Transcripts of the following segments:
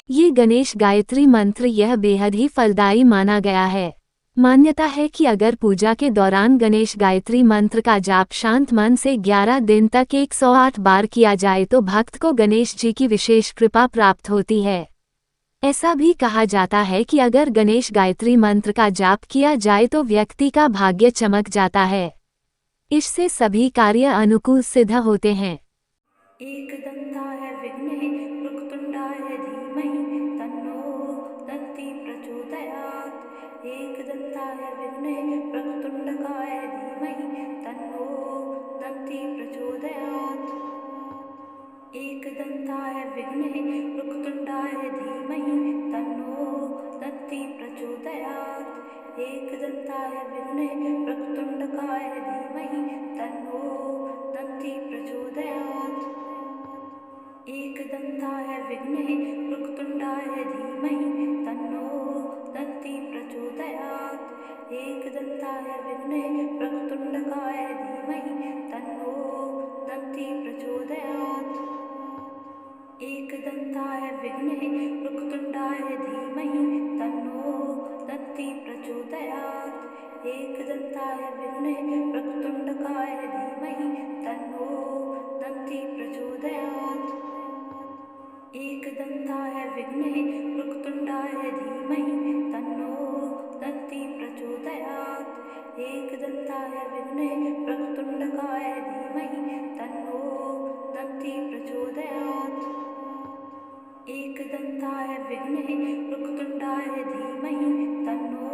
ये गणेश गायत्री मंत्र यह बेहद ही फलदायी माना गया है। मान्यता है कि अगर पूजा के दौरान गणेश गायत्री मंत्र का जाप शांत मन से 11 दिन तक 108 बार किया जाए तो भक्त को गणेश जी की विशेष कृपा प्राप्त होती है। ऐसा भी कहा जाता है कि अगर गणेश गायत्री मंत्र का जाप किया जाए तो व्यक्ति का भाग्य चमक जाता है। इससे सभी कार्य अनुकूल सिद्ध होते हैं। एकदन्ताय विघ्ने वक्रतुण्डाय धीमहि तन्नो दन्ति प्रचोदयात्। एकदन्ताय विघ्ने वक्रतुण्डकाय धीमहि तन्नो दन्ति प्रचोदयात्। एकदन्ताय विघ्ने वक्रतुण्डाय धीमहि तन्नो दन्ति प्रचोदयात्। एकदन्ताय विघ्ने वक्रतुण्डकाय धीमहि तन्नो दन्ति प्रचोदयात्। एकदन्ताय विघ्ने वक्रतुण्डाय धीमहि तन्नो दन्ति प्रचोदयात्। एकदन्ताय विघ्ने वक्रतुण्डकाय धीमहि तन्नो दन्ति प्रचोदयात्। एकदन्ताय विघ्ने वक्रतुण्डाय धीमहि तन्नो दन्ति प्रचोदयात्। एकदन्ताय विघ्ने वक्रतुण्डकाय धीमहि तन्नो दन्ति प्रचोदयात्। एकदन्ताय विघ्ने वक्रतुण्डाय धीमहि तन्नो दन्ति प्रचोदयात्। एकदन्ताय विघ्ने वक्रतुण्डकाय धीमहि तन्नो दन्ति प्रचोदयात्। एकदन्ताय विघ्ने वक्रतुण्डाय धीमहि तन्नो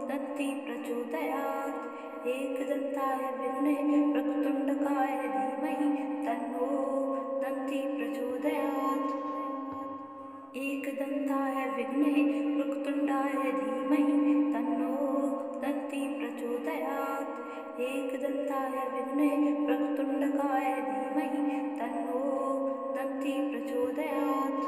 दन्ति प्रचोदयात्। एकदन्ताय विघ्ने वक्रतुण्डकाय धीमहि तन्नो दन्ति प्रचोदयात्। एकदन्ताय विघ्ने वक्रतुण्डाय धीमहि तन्नो दन्ति प्रचोदयात्। एकदन्ताय विघ्ने वक्रतुण्डकाय धीमहि तन्नो दन्ति प्रचोदयात्।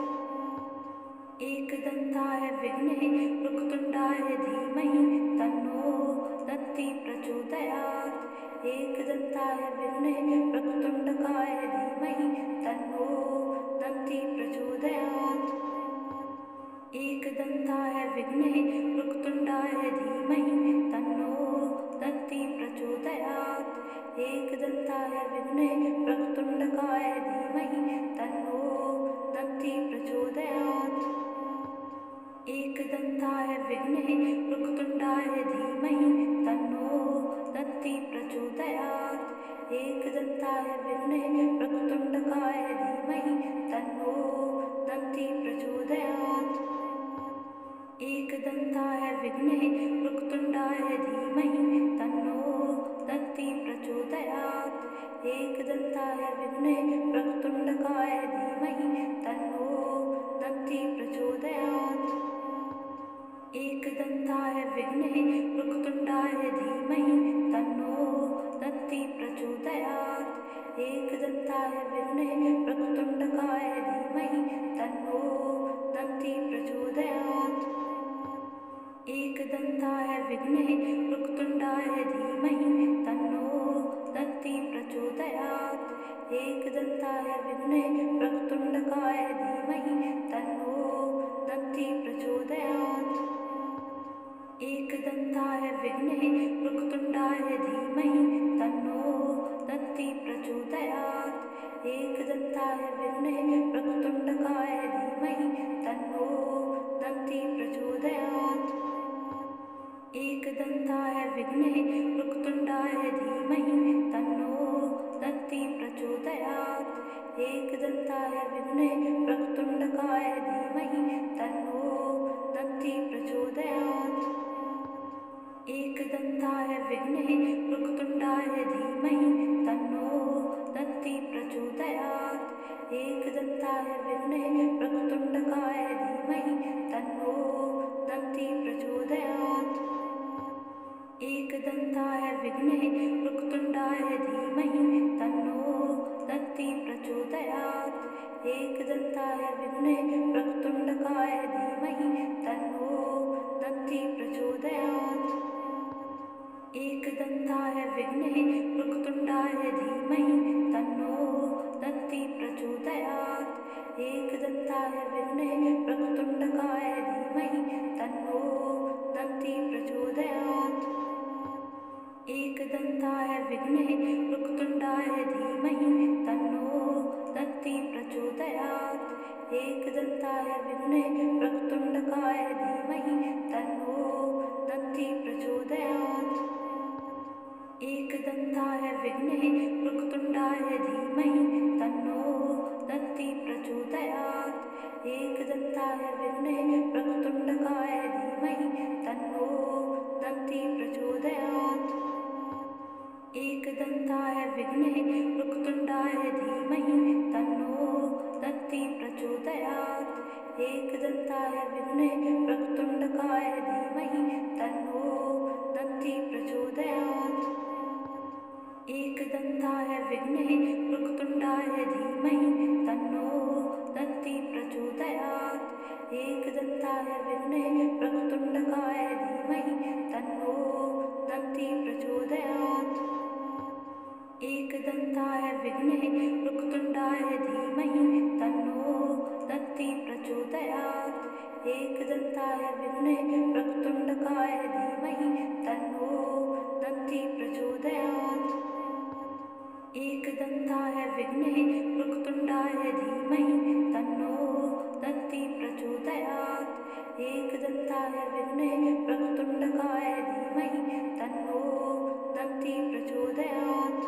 एकदन्ताय विघ्ने वक्रतुण्डाय धीमहि तन्नो दन्ति प्रचोदयात्। एकदन्ताय विघ्ने वक्रतुण्डकाय धीमहि तन्नो दन्ति प्रचोदयात्। एकदन्ताय विघ्ने वक्रतुण्डाय धीमहि तन्नो दन्ति प्रचोदयात्। एकदन्ताय विघ्ने वक्रतुण्डकाय धीमहि तन्नो दन्ति प्रचोदयात्। एकदन्ताय विघ्ने वक्रतुण्डाय धीमहि तन्नो दन्ति प्रचोदयात्। एकदन्ताय विघ्ने वक्रतुण्डकाय धीमहि तन्नो दन्ति प्रचोदयात्। एकदन्ताय विघ्ने वक्रतुण्डाय धीमहि तन्नो दन्ति प्रचोदयात्। एकदन्ताय विघ्ने वक्रतुण्डकाय धीमहि तन्नो दन्ति प्रचोदयात्। एकदन्ताय विघ्ने वक्रतुण्डाय धीमहि तन्नो दन्ति प्रचोदयात्। एकदन्ताय विघ्ने वक्रतुण्डकाय धीमहि तन्नो दन्ति प्रचोदयात्। एकदन्ताय विघ्ने वक्रतुण्डाय धीमहि तन्नो दन्ति प्रचोदयात्। एकदन्ताय विघ्ने वक्रतुण्डकाय धीमहि तन्नो दन्ति प्रचोदयात्। एकदन्ताय विघ्ने वक्रतुण्डाय धीमहि तन्नो दन्ति प्रचोदयात्। एकदन्ताय विघ्ने वक्रतुण्डकाय धीमहि तन्नो दन्ति प्रचोदयात्। एकदन्ताय विघ्ने वक्रतुण्डाय धीमहि तन्नो दन्ति प्रचोदयात्। एकदन्ताय विघ्ने वक्रतुण्डकाय धीमहि तन्नो दन्ति प्रचोदयात्। एकदन्ताय विघ्ने वक्रतुण्डाय धीमहि तन्नो दन्ति प्रचोदयात्। एकदन्ताय विघ्ने वक्रतुण्डकाय धीमहि तन्नो दन्ति प्रचोदयात्। एकदन्ताय विघ्ने वक्रतुण्डाय धीमहि तन्नो दन्ति प्रचोदयात्। एकदन्ताय विघ्ने वक्रतुण्डकाय धीमहि तन्नो दन्ति प्रचोदयात्। एकदन्ताय विघ्ने वक्रतुण्डाय धीमहि तन्नो दन्ति प्रचोदयात्। एकदन्ताय विद्महे वक्रतुण्डकाय धीमहि तन्नो दन्ती प्रचोदयात्। एकदन्ताय विद्महे वक्रतुण्डाय धीमहि तन्नो दन्ती प्रचोदयात्। एकदन्ताय विद्महे वक्रतुण्डकाय धीमहि तन्नो दन्ती प्रचोदयात्। एकदन्ताय विद्महे वक्रतुण्डाय धीमहि तन्नो दन्ती प्रचोदयात्। एकदन्ताय विद्महे वक्रतुण्डकाय धीमहि तन्नो दन्ती प्रचोदयात्। एकदन्ताय विद्महे वक्रतुण्डाय धीमहि तन्नो दन्ती प्रचोदयात्। एकदन्ताय विद्महे वक्रतुण्डकाय धीमहि तन्नो दन्ती प्रचोदयात्। एकदन्ताय विद्महे वक्रतुण्डाय धीमहि तन्नो दन्ती प्रचोदयात्। एकदन्ताय विद्महे वक्रतुण्डकाय धीमहि तन्नो दन्ती प्रचोदयात्। एकदन्ताय विद्महे वक्रतुण्डाय धीमहि तन्नो दन्ती प्रचोदयात्। एकदन्ताय विद्महे वक्रतुण्डकाय धीमहि तन्नो दन्ती प्रचोदयात्। एकदन्ताय विद्महे वक्रतुण्डाय धीमहि तन्नो दन्ती प्रचोदयात्। एकदन्ताय विद्महे वक्रतुण्डकाय धीमहि तन्नो दन्ती प्रचोदयात्।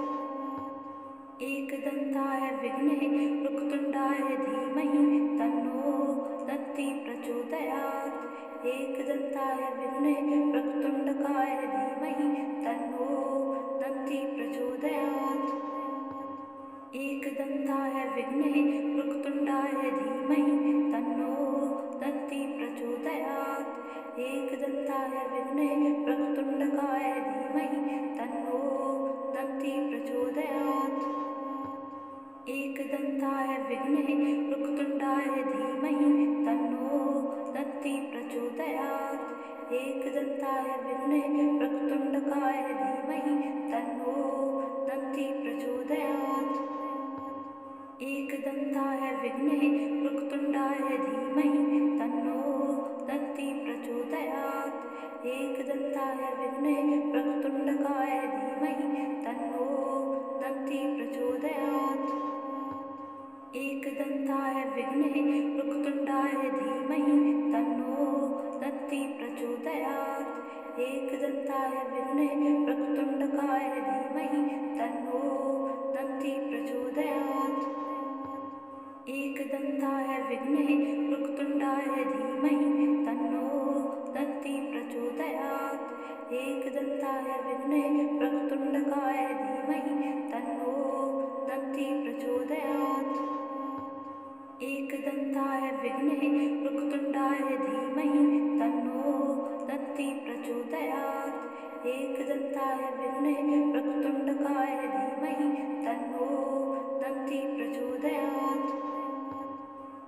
एकदन्ताय विद्महे वक्रतुण्डाय धीमहि तन्नो दन्ती प्रचोदयात्। एकदन्ताय विद्महे वक्रतुण्डकाय धीमहि तन्नो दन्ती प्रचोदयात्। एकदन्ताय विद्महे वक्रतुण्डाय धीमहि तन्नो दन्ती प्रचोदयात्। एकदन्ताय विद्महे वक्रतुण्डकाय धीमहि तन्नो दन्ती प्रचोदयात्। एकदन्ताय विद्महे वक्रतुण्डाय धीमहि तन्नो दन्ती प्रचोदयात्। एकदन्ताय विद्महे वक्रतुण्डकाय धीमहि तन्नो दन्ती प्रचोदयात्। एकदन्ताय विद्महे वक्रतुण्डाय धीमहि तन्नो दन्ती प्रचोदयात्। एकदन्ताय विद्महे वक्रतुण्डकाय धीमहि तन्नो दन्ती प्रचोदयात्। एकदन्ताय विद्महे वक्रतुण्डाय धीमहि तन्नो दन्ती प्रचोदयात्। एकदन्ताय विद्महे वक्रतुण्डकाय धीमहि तन्नो दन्ती प्रचोदयात्। एकदन्ताय विद्महे वक्रतुण्डाय धीमहि तन्नो दन्ती प्रचोदयात्। एकदन्ताय विद्महे वक्रतुण्डकाय धीमहि तन्नो दन्ती प्रचोदयात्। एकदन्ताय विद्महे वक्रतुण्डाय धीमहि तन्नो दन्ती प्रचोदयात्। एकदन्ताय विद्महे वक्रतुण्डकाय धीमहि तन्नो दन्ती प्रचोदयात्।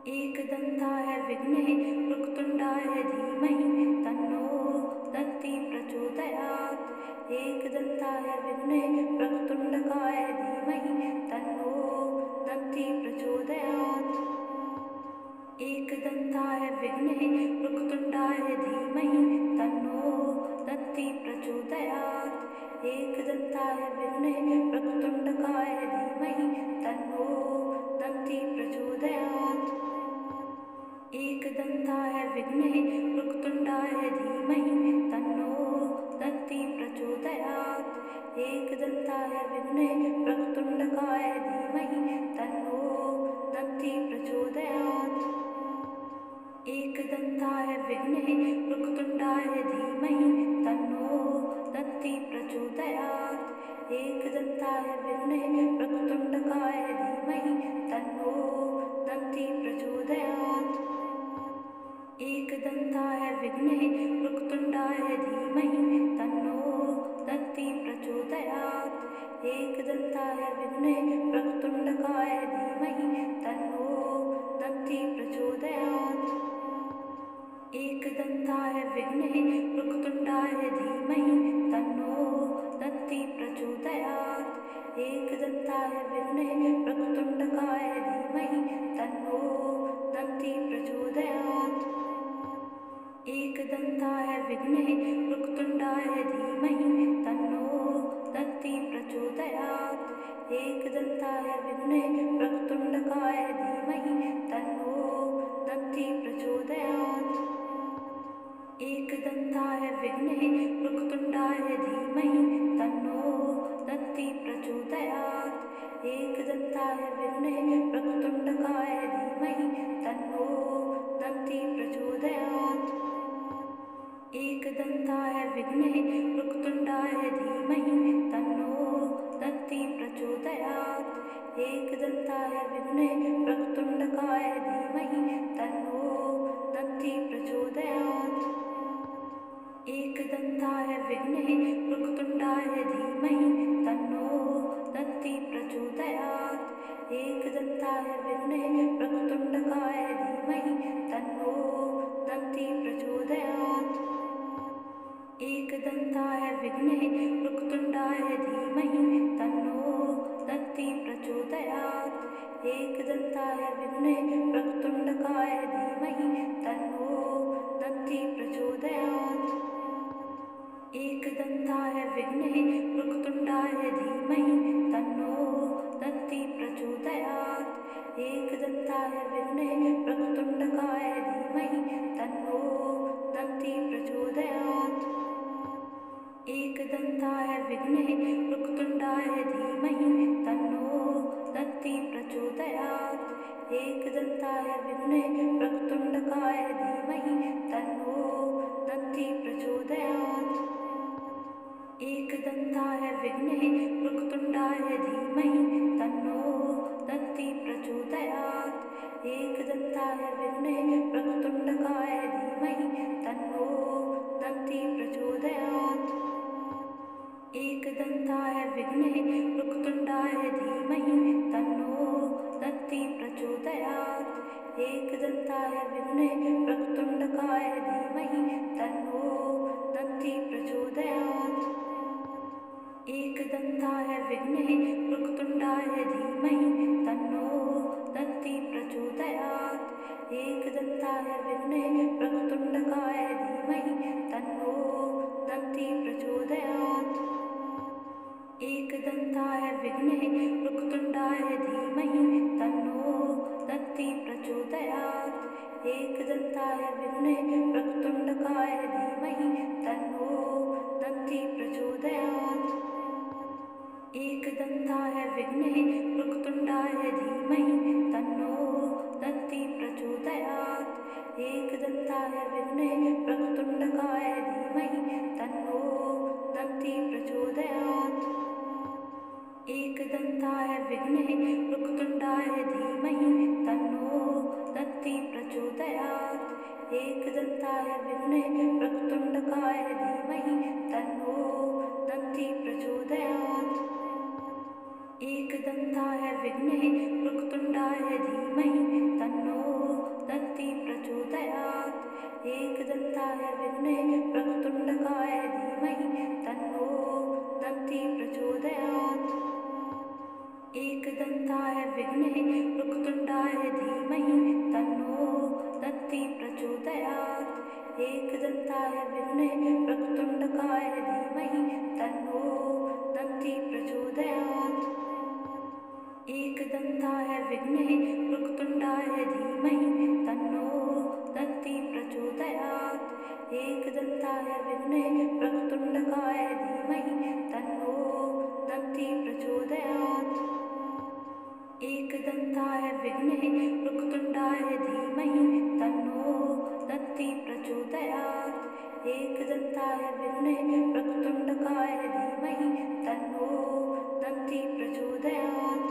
एकदन्ताय विद्महे वक्रतुण्डाय धीमहि तन्नो दन्ती प्रचोदयात्। एकदन्ताय विद्महे वक्रतुण्डकाय धीमहि तन्नो दन्ती प्रचोदयात्। एकदन्ताय विद्महे वक्रतुण्डाय धीमहि तन्नो दन्ती प्रचोदयात्। एकदन्ताय विद्महे वक्रतुण्डकाय धीमहि तन्नो दन्ती प्रचोदयात्। एकदन्ताय विद्महे वक्रतुण्डाय धीमहि तन्नो दन्ती प्रचोदयात्। एकदन्ताय विद्महे वक्रतुण्डकाय धीमहि तन्नो दन्ती प्रचोदयात्। एकदन्ताय विद्महे वक्रतुण्डाय धीमहि तन्नो दन्ती प्रचोदयात्। एकदन्ताय विद्महे वक्रतुण्डकाय धीमहि तन्नो दन्ती प्रचोदयात्। एकदन्ताय विद्महे वक्रतुण्डाय धीमहि तन्नो दन्ती प्रचोदयात्। एकदन्ताय विद्महे वक्रतुण्डकाय धीमहि तन्नो दन्ती प्रचोदयात्। एकदन्ताय विद्महे वक्रतुण्डाय धीमहि तन्नो दन्ती प्रचोदयात्। एकदन्ताय विद्महे वक्रतुण्डकाय धीमहि तन्नो विघ्ने वक्रतुण्डकाय धीमहि तन्नो दन्ती प्रचोदयात्। एकदन्ताय विघ्ने वक्रतुण्डाय धीमहि तन्नो दन्ती प्रचोदयात्। एकदन्ताय विघ्ने वक्रतुण्डकाय धीमहि तन्नो दन्ती प्रचोदयात्। एकदन्ताय विघ्ने वक्रतुण्डाय धीमहि तन्नो दन्ती प्रचोदयात्। एकदन्ताय विघ्ने वक्रतुण्डकाय धीमहि तन्नो दन्ती प्रचोदयात्। एकदन्ताय विघ्ने वक्रतुण्डाय धीमहि तन्नो दन्ती प्रचोदयात्। एकदन्ताय विघ्ने वक्रतुण्डकाय धीमहि तन्नो दन्ती प्रचोदयात्। एकदन्ताय विघ्ने वक्रतुण्डाय धीमहि तन्नो दन्ती प्रचोदयात्। एकदन्ताय विघ्ने वक्रतुण्डकाय धीमहि तन्नो दन्ती प्रचोदयात्। एकदन्ताय विघ्ने वक्रतुण्डाय धीमहि तन्नो दन्ती प्रचोदयात्। एकदन्ताय विघ्ने वक्रतुण्डकाय धीमहि तन्नो दन्ती प्रचोदयात्। एकदन्ताय विघ्ने वक्रतुण्डाय धीमहि तन्नो दन्ती प्रचोदयात्। एकदन्ताय विघ्ने वक्रतुण्डकाय धीमहि तन्नो दन्ती प्रचोदयात्। एकदन्ताय विघ्ने वक्रतुण्डाय धीमहि तन्नो दन्ती प्रचोदयात्। एकदन्ताय विघ्ने वक्रतुण्डकाय धीमहि तन्नो दन्ती प्रचोदयात्। एकदन्ताय विघ्ने वक्रतुण्डाय धीमहि तन्नो दन्ती प्रचोदयात्। एकदन्ताय विघ्ने वक्रतुण्डकाय धीमहि तन्नो दन्ती प्रचोदयात्। एकदन्ताय विघ्ने वक्रतुण्डाय धीमहि तन्नो दन्ती प्रचोदयात्। एकदन्ताय विघ्ने वक्रतुण्डकाय धीमहि तन्नो दन्ती प्रचोदयात्। एकदन्ताय विघ्ने वक्रतुण्डाय धीमहि तन्नो दन्ती प्रचोदयात्। एकदन्ताय विघ्ने वक्रतुण्डकाय धीमहि तन्नो दन्ती प्रचोदयात्। एकदन्ताय विघ्ने वक्रतुण्डाय धीमहि तन्नो दन्ती प्रचोदयात्। एकदन्ताय विघ्ने वक्रतुण्डकाय धीमहि तन्नो दन्ती प्रचोदयात्। एकदन्ताय विघ्ने वक्रतुण्डाय धीमहि तन्नो दन्ती प्रचोदयात्। एकदन्ताय विघ्ने वक्रतुण्डकाय धीमहि तन्नो दन्ती प्रचोदयात्। एकदन्ताय विघ्ने वक्रतुण्डाय धीमहि तन्नो दन्ती प्रचोदयात्। एकदन्ताय विघ्ने वक्रतुण्डकाय धीमहि तन्नो दन्ती प्रचोदयात्। एकदन्ताय विघ्ने वक्रतुण्डाय धीमहि तन्नो दन्ती प्रचोदयात्। एकदन्ताय विघ्ने वक्रतुण्डकाय धीमहि तन्नो दन्ती प्रचोदयात्। एकदन्ताय विघ्ने वक्रतुण्डाय धीमहि तन्नो दन्ती प्रचोदयात्। एकदन्ताय विघ्ने वक्रतुण्डकाय धीमहि तन्नो दन्ती प्रचोदयात्। एकदन्ताय विघ्ने वक्रतुण्डाय धीमहि तन्नो दन्ती प्रचोदयात्। एकदन्ताय विघ्ने वक्रतुण्डकाय धीमहि तन्नो दन्ती प्रचोदयात्।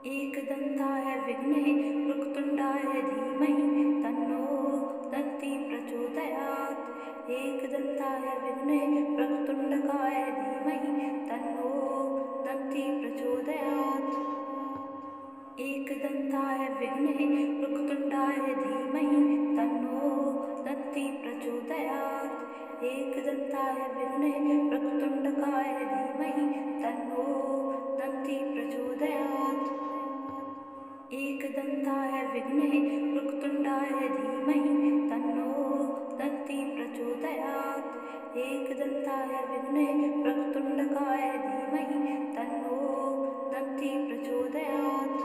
एकदन्ताय विघ्ने वक्रतुण्डाय धीमहि तन्नो दन्ती प्रचोदयात्। एकदन्ताय विघ्ने वक्रतुण्डकाय धीमहि तन्नो दन्ती प्रचोदयात्। एकदन्ताय विघ्ने वक्रतुण्डाय धीमहि तन्नो दन्ती प्रचोदयात्। एकदन्ताय विघ्ने वक्रतुण्डकाय धीमहि तन्नो दन्ती प्रचोदयात्। एकदन्ताय विघ्ने वक्रतुण्डाय धीमहि तन्नो दन्ती प्रचोदयात्। एकदन्ताय विघ्ने वक्रतुण्डकाय धीमहि तन्नो दन्ती प्रचोदयात्।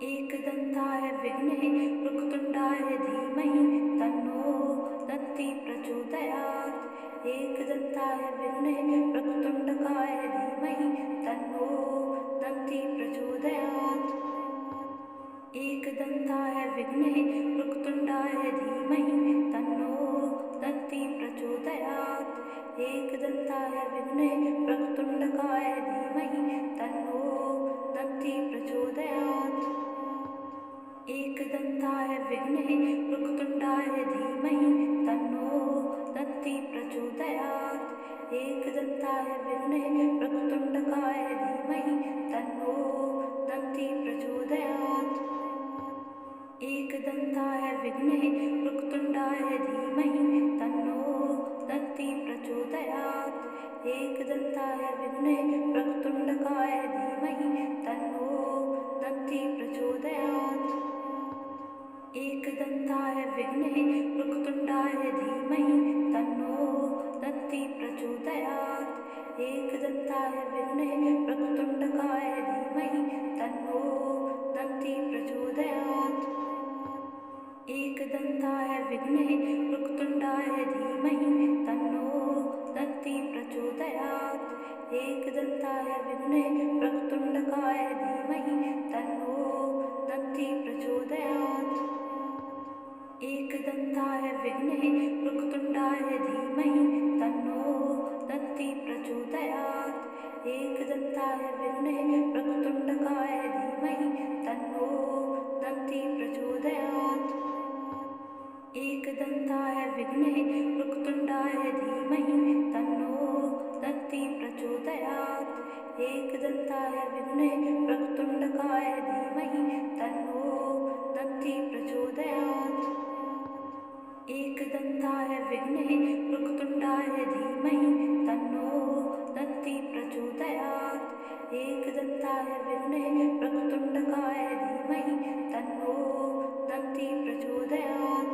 एकदन्ताय विद्महे वक्रतुण्डाय धीमहि तन्नो दन्ती प्रचोदयात्। एकदन्ताय विद्महे वक्रतुण्डकाय धीमहि तन्नो दन्ती प्रचोदयात्। एकदन्ताय विद्महे वक्रतुण्डाय धीमहि तन्नो दन्ती प्रचोदयात्। एकदन्ताय विद्महे वक्रतुण्डकाय धीमहि तन्नो दन्ती प्रचोदयात्। एकदन्ताय विद्महे वक्रतुण्डाय धीमहि तन्नो दन्ती प्रचोदयात्। एकदन्ताय विद्महे वक्रतुण्डकाय धीमहि तन्नो दन्ती प्रचोदयात्। एकदन्ताय विद्महे वक्रतुण्डाय धीमहि तन्नो दन्ती प्रचोदयात्। एकदन्ताय विद्महे वक्रतुण्डकाय धीमहि तन्नो दन्ती प्रचोदयात्। एकदन्ताय विद्महे वक्रतुण्डाय धीमहि तन्नो दन्ती प्रचोदयात्। एकदन्ताय विद्महे वक्रतुण्डकाय धीमहि तन्नो दन्ती प्रचोदयात्। एकदन्ताय विद्महे वक्रतुण्डाय धीमहि तन्नो दन्ती प्रचोदयात्। एकदन्ताय विद्महे वक्रतुण्डकाय धीमहि तन्नो दन्ती प्रचोदयात्। एकदन्ताय विद्महे वक्रतुण्डाय धीमहि तन्नो दन्ती प्रचोदयात्। एकदन्ताय विद्महे वक्रतुण्डकाय धीमहि तन्नो दन्ती प्रचोदयात्। एकदन्ताय विद्महे वक्रतुण्डाय धीमहि तन्नो दन्ती प्रचोदयात्। एकदन्ताय विद्महे वक्रतुण्डकाय धीमहि तन्नो दन्ती प्रचोदयात्। एकदन्ताय विद्महे वक्रतुण्डाय धीमहि तन्नो दन्ती प्रचोदयात्। एकदन्ताय विद्महे वक्रतुण्डकाय धीमहि तन्नो दन्ती प्रचोदयात्।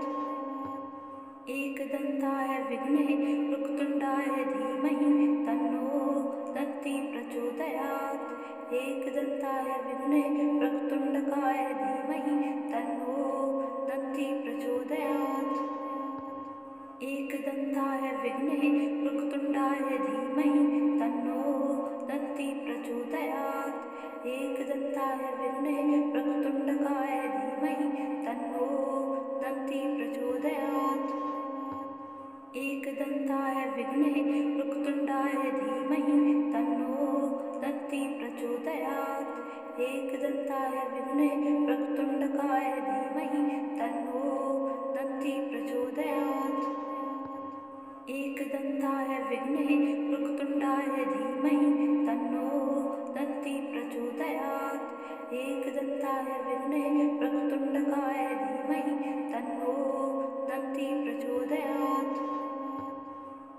एकदन्ताय विद्महे वक्रतुण्डाय धीमहि तन्नो दन्ती प्रचोदयात्। एकदन्ताय विद्महे वक्रतुण्डकाय धीमहि तन्नो दन्ती प्रचोदयात्। एकदन्ताय विद्महे वक्रतुण्डाय धीमहि तन्नो दन्ती प्रचोदयात्। एकदन्ताय विद्महे वक्रतुण्डकाय धीमहि तन्नो दन्ती प्रचोदयात्। एकदन्ताय विद्महे वक्रतुण्डाय धीमहि तन्नो दन्ती प्रचोदयात्। एकदन्ताय विद्महे वक्रतुण्डकाय धीमहि तन्नो दन्ती प्रचोदयात्। एकदन्ताय विद्महे वक्रतुण्डाय धीमहि तन्नो दन्ती प्रचोदयात्। एकदन्ताय विद्महे वक्रतुण्डकाय धीमहि तन्नो दन्ती प्रचोदयात्।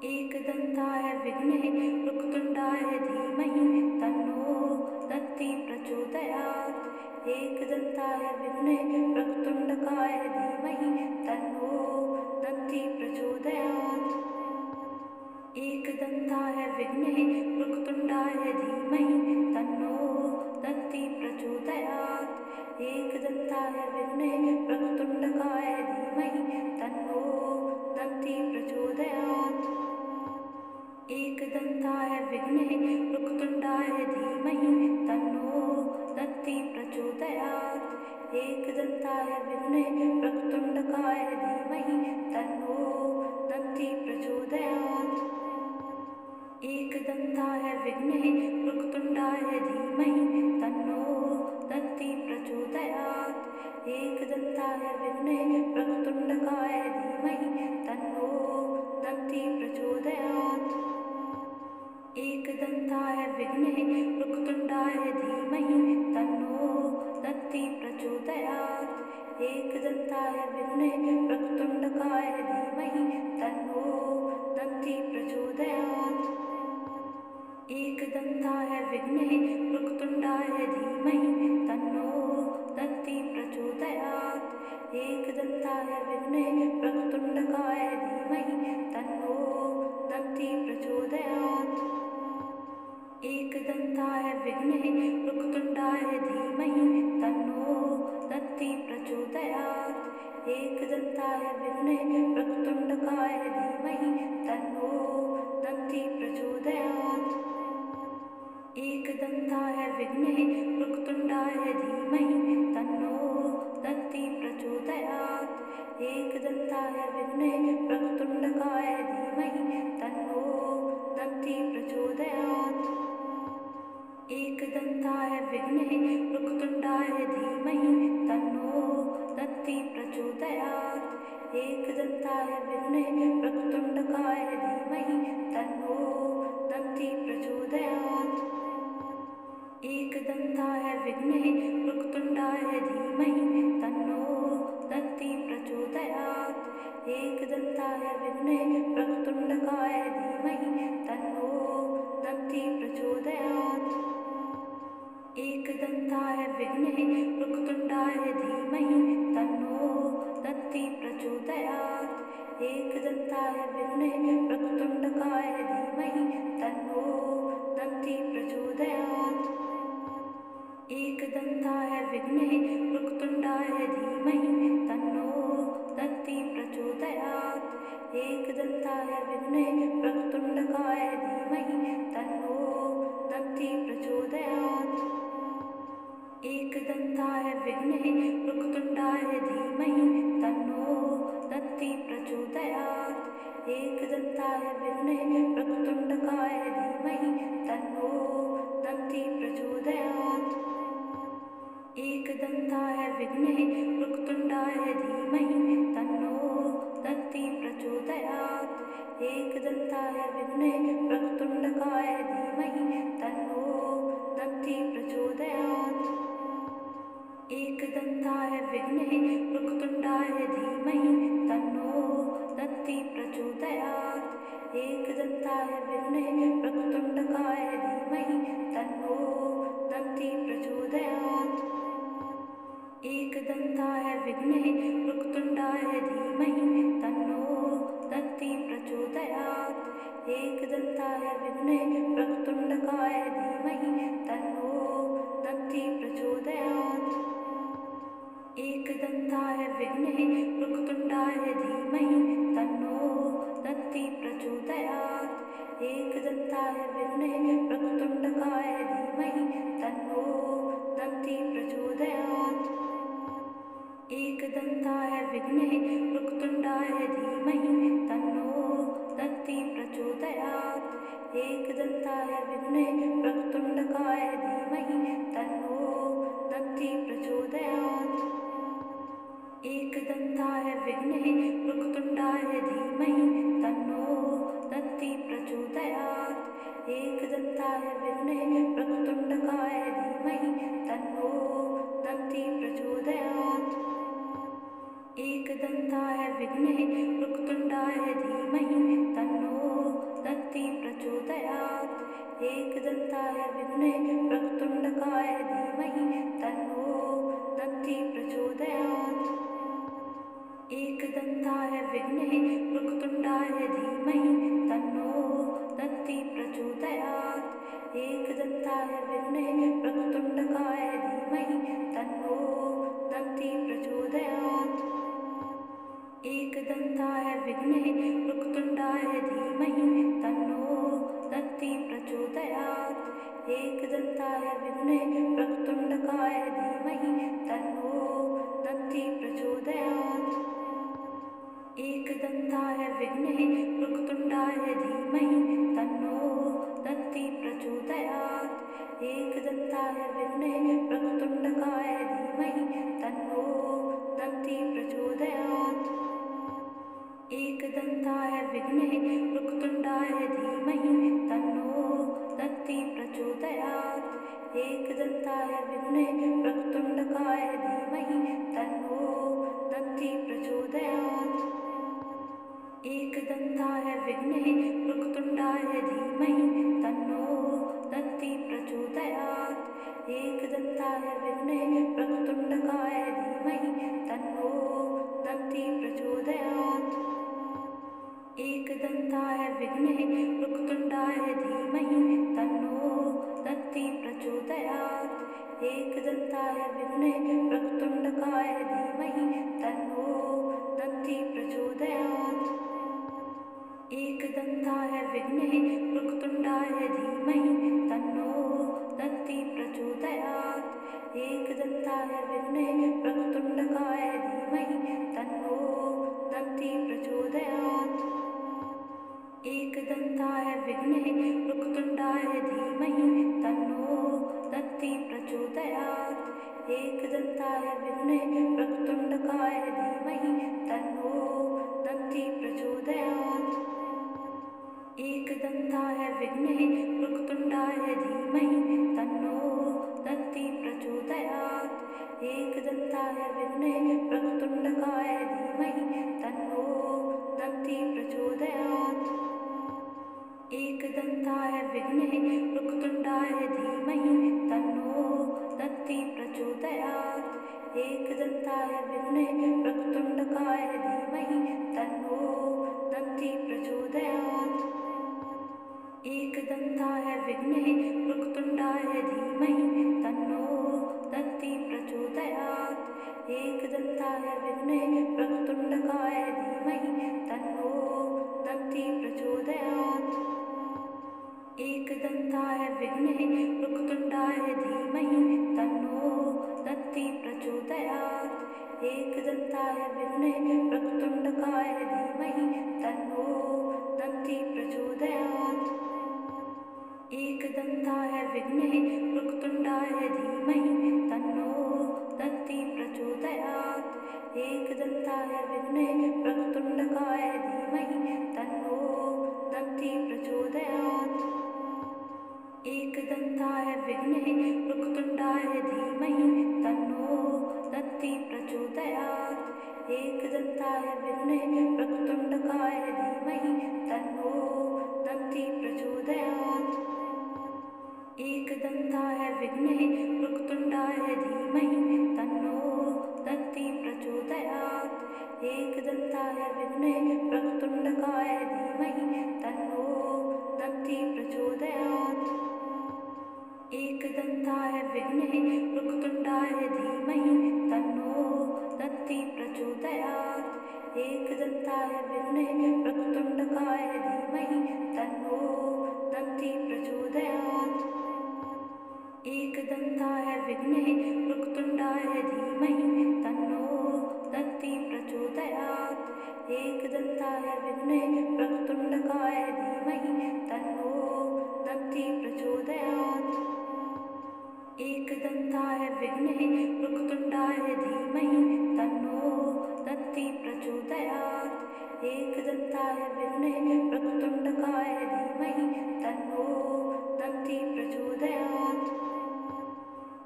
एकदन्ताय विद्महे वक्रतुण्डाय धीमहि तन्नो दन्ती प्रचोदयात्। एकदन्ताय विद्महे वक्रतुण्डकाय धीमहि तन्नो दन्ती प्रचोदयात्। एकदन्ताय विद्महे वक्रतुण्डाय धीमहि तन्नो दन्ती प्रचोदयात्। एकदन्ताय विद्महे वक्रतुण्डकाय धीमहि तन्नो दन्ती प्रचोदयात्। एकदन्ताय विद्महे वक्रतुण्डाय धीमहि तन्नो दन्ती प्रचोदयात्। एकदन्ताय विद्महे वक्रतुण्डकाय धीमहि तन्नो दन्ती प्रचोदयात्। एकदन्ताय विद्महे वक्रतुण्डाय धीमहि तन्नो दन्ती प्रचोदयात्। एकदन्ताय विद्महे वक्रतुण्डकाय धीमहि तन्नो दन्ती प्रचोदयात्। एकदन्ताय विद्महे वक्रतुण्डाय धीमहि तन्नो दन्ती प्रचोदयात्। एकदन्ताय विद्महे वक्रतुण्डकाय धीमहि तन्नो दन्ती प्रचोदयात्। एकदन्ताय विद्महे वक्रतुण्डाय धीमहि तन्नो दन्ती प्रचोदयात्। एकदन्ताय विद्महे वक्रतुण्डकाय धीमहि तन्नो दन्ती प्रचोदयात्। एकदन्ताय विघ्नेः वक्रतुण्डाय धीमहि तन्नो दन्ती प्रचोदयात्। एकदन्ताय विघ्नेः वक्रतुण्डकाय धीमहि तन्नो दन्ती प्रचोदयात्। एकदन्ताय विघ्नेः वक्रतुण्डाय धीमहि तन्नो दन्ती प्रचोदयात्। एकदन्ताय विघ्नेः वक्रतुण्डकाय धीमहि तन्नो दन्ती प्रचोदयात्। एकदन्ताय विघ्नेः वक्रतुण्डाय धीमहि तन्नो दन्ती प्रचोदयात्। एकदन्ताय विघ्नेः वक्रतुण्डकाय धीमहि तन्नो दन्ती प्रचोदयात्। एकदन्ताय विघ्नेः वक्रतुण्डाय धीमहि तन्नो दन्ती प्रचोदयात्। एकदन्ताय विघ्नेः वक्रतुण्डकाय धीमहि तन्नो दन्ती प्रचोदयात्। एकदन्ताय विघ्नेः वक्रतुण्डाय धीमहि तन्नो दन्ती प्रचोदयात्। एकदन्ताय विघ्नेः वक्रतुण्डकाय धीमहि तन्नो दन्ती प्रचोदयात्। एकदन्ताय विघ्नेः वक्रतुण्डाय धीमहि तन्नो दन्ती प्रचोदयात्। एकदन्ताय विघ्नेः वक्रतुण्डकाय धीमहि तन्नो दन्ती प्रचोदयात्। एकदन्ताय विघ्नेः वक्रतुण्डाय धीमहि तन्नो दन्ती प्रचोदयात्। एकदन्ताय विघ्नेः वक्रतुण्डकाय धीमहि तन्नो दन्ती प्रचोदयात्। एकदन्ताय विघ्नेः वक्रतुण्डाय धीमहि तन्नो दन्ती प्रचोदयात्। एकदन्ताय विघ्नेः वक्रतुण्डकाय धीमहि तन्नो दन्ती प्रचोदयात्। एकदन्ताय विघ्नेः वक्रतुण्डाय धीमहि तन्नो दन्ती प्रचोदयात्। एकदन्ताय विघ्नेः वक्रतुण्डकाय धीमहि तन्नो दन्ती प्रचोदयात्। एकदन्ताय विघ्नेः वक्रतुण्डाय धीमहि तन्नो दन्ती प्रचोदयात्। एकदन्ताय विघ्नेः वक्रतुण्डकाय धीमहि तन्नो दन्ती प्रचोदयात्। एकदन्ताय विघ्नेः वक्रतुण्डाय धीमहि तन्नो दन्ती प्रचोदयात्। एकदन्ताय विघ्नेः वक्रतुण्डकाय धीमहि तन्नो दन्ती प्रचोदयात्। एकदन्ताय विघ्नेः वक्रतुण्डाय धीमहि तन्नो दन्ती प्रचोदयात्। एकदन्ताय विघ्नेः वक्रतुण्डकाय धीमहि तन्नो दन्ती प्रचोदयात्। एकदन्ताय विघ्नेः वक्रतुण्डाय धीमहि तन्नो दन्ती प्रचोदयात्। एकदन्ताय विघ्नेः वक्रतुण्डकाय धीमहि तन्नो दन्ती प्रचोदयात्। एकदन्ताय विघ्नेः वक्रतुण्डाय धीमहि तन्नो दन्ती प्रचोदयात्। एकदन्ताय विघ्नेः वक्रतुण्डकाय धीमहि तन्नो दन्ती प्रचोदयात्। एकदन्ताय विघ्नेः वक्रतुण्डाय धीमहि तन्नो दन्ती प्रचोदयात्। एकदन्ताय विघ्नेः वक्रतुण्डकाय धीमहि तन्नो दन्ती प्रचोदयात्। एकदन्ताय विघ्नेः वक्रतुण्डाय धीमहि तन्नो दन्ती प्रचोदयात्। एकदन्ताय विघ्नेः वक्रतुण्डकाय धीमहि तन्नो दन्ती प्रचोदयात्। एकदन्ताय विघ्नेः वक्रतुण्डाय धीमहि तन्नो दन्ती प्रचोदयात्। एकदन्ताय विघ्नेः वक्रतुण्डकाय धीमहि तन्नो दन्ती प्रचोदयात्। एकदन्ताय विघ्नेः वक्रतुण्डाय धीमहि तन्नो दन्ती प्रचोदयात्। एकदन्ताय विघ्नेः वक्रतुण्डकाय धीमहि तन्नो दन्ती प्रचोदयात्। एकदन्ताय विघ्नेः वक्रतुण्डाय धीमहि तन्नो दन्ती प्रचोदयात्। एकदन्ताय विघ्नेः वक्रतुण्डकाय धीमहि तन्नो दन्ती प्रचोदयात्। एकदन्ताय विघ्नेः वक्रतुण्डाय धीमहि तन्नो एकदन्ताय विद्महे वक्रतुण्डकाय धीमहि तन्नो दन्ती प्रचोदयात्। एकदन्ताय विद्महे वक्रतुण्डाय धीमहि तन्नो दन्ती प्रचोदयात्। एकदन्ताय विद्महे वक्रतुण्डकाय धीमहि तन्नो दन्ती प्रचोदयात्। एकदन्ताय विद्महे वक्रतुण्डाय धीमहि तन्नो दन्ती प्रचोदयात्। एकदन्ताय विद्महे वक्रतुण्डकाय धीमहि तन्नो दन्ती प्रचोदयात्। एकदन्ताय विद्महे वक्रतुण्डाय धीमहि तन्नो दन्ती प्रचोदयात्। एकदन्ताय विद्महे वक्रतुण्डकाय धीमहि तन्नो दन्ती प्रचोदयात्। एकदन्ताय विद्महे वक्रतुण्डाय धीमहि तन्नो दन्ती प्रचोदयात्। एकदन्ताय विद्महे वक्रतुण्डकाय धीमहि तन्नो दन्ती प्रचोदयात्। एकदन्ताय विद्महे वक्रतुण्डाय धीमहि तन्नो दन्ती प्रचोदयात्। एकदन्ताय विद्महे वक्रतुण्डकाय धीमहि तन्नो दन्ती प्रचोदयात्। एकदन्ताय विद्महे वक्रतुण्डाय धीमहि तन्नो दन्ती प्रचोदयात्। एकदन्ताय विद्महे वक्रतुण्डकाय धीमहि तन्नो दन्ती प्रचोदयात्। एकदन्ताय विद्महे वक्रतुण्डाय धीमहि तन्नो दन्ती प्रचोदयात्। एकदन्ताय विद्महे वक्रतुण्डकाय धीमहि तन्नो दन्ती प्रचोदयात्। एकदन्ताय विद्महे वक्रतुण्डाय धीमहि तन्नो दन्ती प्रचोदयात्। एकदन्ताय विद्महे वक्रतुण्डकाय धीमहि तन्नो दन्ती प्रचोदयात्। एकदन्ताय विद्महे वक्रतुण्डाय धीमहि तन्नो दन्ती प्रचोदयात्। एकदन्ताय विद्महे वक्रतुण्डकाय धीमहि तन्नो दन्ती प्रचोदयात्। एकदन्ताय विद्महे वक्रतुण्डाय धीमहि तन्नो दन्ती प्रचोदयात्। एकदन्ताय विद्महे वक्रतुण्डकाय धीमहि तन्नो दन्ती प्रचोदयात्। एकदन्ताय विद्महे वक्रतुण्डाय धीमहि तन्नो दन्ती प्रचोदयात्। एकदन्ताय विद्महे वक्रतुण्डकाय धीमहि तन्नो दन्ती प्रचोदयात्। एकदन्ताय विद्महे वक्रतुण्डाय धीमहि तन्नो दन्ती प्रचोदयात्। एकदन्ताय विद्महे वक्रतुण्डकाय धीमहि तन्नो दन्ती प्रचोदयात्।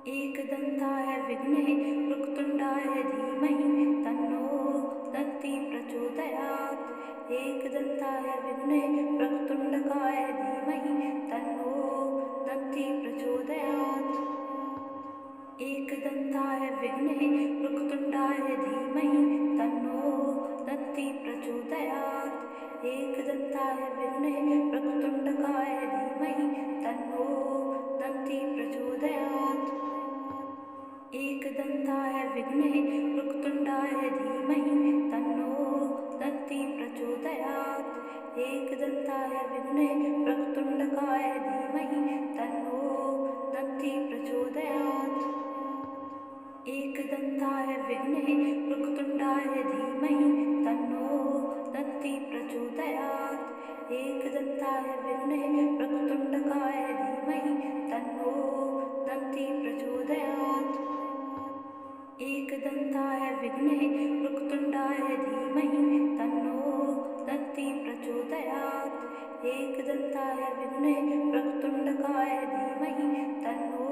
एकदन्ताय विद्महे वक्रतुण्डाय धीमहि तन्नो दन्ती प्रचोदयात्। एकदन्ताय विद्महे वक्रतुण्डकाय धीमहि तन्नो दन्ती प्रचोदयात्। एकदन्ताय विद्महे वक्रतुण्डाय धीमहि तन्नो दन्ती प्रचोदयात्। एकदन्ताय विद्महे वक्रतुण्डकाय धीमहि तन्नो दन्ती प्रचोदयात्। एकदन्ताय विद्महे वक्रतुण्डाय धीमहि तन्नो दन्ती प्रचोदयात्। एकदन्ताय विद्महे वक्रतुण्डकाय धीमहि तन्नो दन्ती प्रचोदयात्। एकदन्ताय विद्महे वक्रतुण्डाय धीमहि तन्नो दन्ती प्रचोदयात्। एकदन्ताय विद्महे वक्रतुण्डकाय धीमहि तन्नो दन्ती प्रचोदयात्। एकदन्ताय विद्महे वक्रतुण्डाय धीमहि तन्नो दन्ती प्रचोदयात्। एकदन्ताय विद्महे वक्रतुण्डकाय धीमहि तन्नो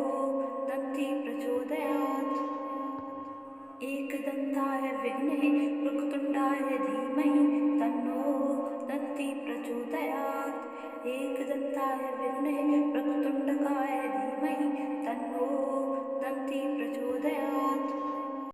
दन्ती प्रचोदयात्। एकदन्ताय विद्महे वक्रतुण्डाय धीमहि तन्नो दन्ती प्रचोदयात्। एकदन्ताय विद्महे वक्रतुण्डकाय धीमहि तन्नो दन्ती प्रचोदयात्।